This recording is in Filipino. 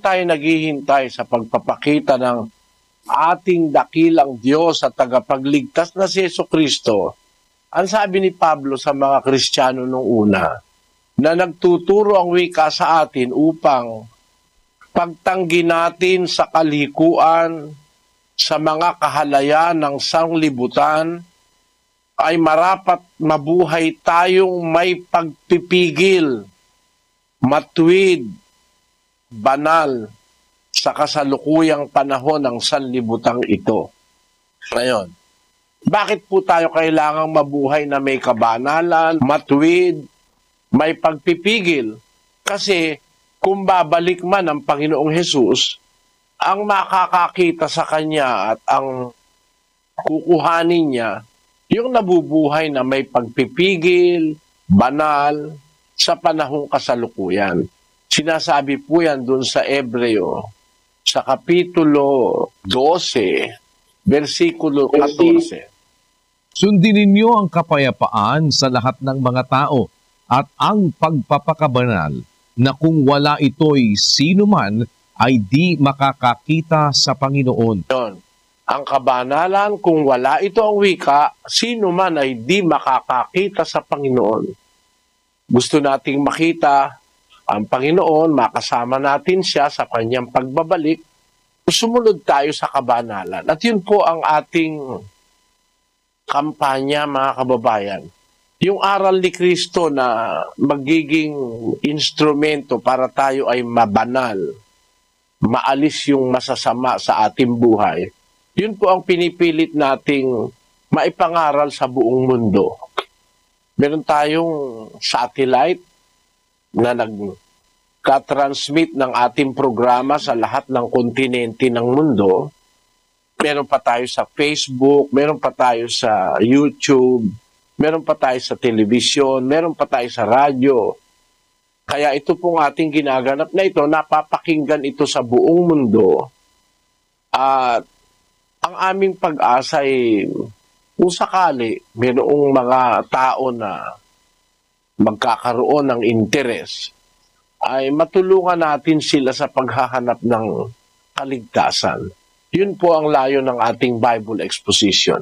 tayo naghihintay sa pagpapakita ng ating dakilang Diyos at tagapagligtas na si Jesucristo, ang sabi ni Pablo sa mga Kristiyano nung una, na nagtuturo ang wika sa atin upang pagtanggi natin sa kalikuan, sa mga kahalayan ng sanglibutan, ay marapat mabuhay tayong may pagpipigil, matuwid, banal sa kasalukuyang panahon ng sanlibutang ito. Ngayon, bakit po tayo kailangang mabuhay na may kabanalan, matuwid, may pagpipigil? Kasi kung babalik man ang Panginoong Hesus, ang makakakita sa Kanya at ang kukuhanin niya, yung nabubuhay na may pagpipigil, banal, sa panahong kasalukuyan. Sinasabi po yan dun sa Hebreo, sa Kapitulo 12, versikulo 14. Sundin ninyo ang kapayapaan sa lahat ng mga tao at ang pagpapakabanal na kung wala ito'y sino man ay di makakakita sa Panginoon. Yun. Ang kabanalan, kung wala ito ang wika, sino man ay di makakakita sa Panginoon. Gusto nating makita ang Panginoon, makasama natin siya sa kanyang pagbabalik, sumunod tayo sa kabanalan. At yun po ang ating kampanya, mga kababayan. Yung aral ni Kristo na magiging instrumento para tayo ay mabanal, maalis yung masasama sa ating buhay. Yun po ang pinipilit nating maipangaral sa buong mundo. Meron tayong satellite na nagka-transmit ng ating programa sa lahat ng kontinente ng mundo. Meron pa tayo sa Facebook, meron pa tayo sa YouTube, meron pa tayo sa television, meron pa tayo sa radyo. Kaya ito pong ating ginaganap na ito, napapakinggan ito sa buong mundo. At ang aming pag-asa ay kung sakali mayroong mga tao na magkakaroon ng interes, ay matulungan natin sila sa paghahanap ng kaligtasan. Yun po ang layo ng ating Bible exposition.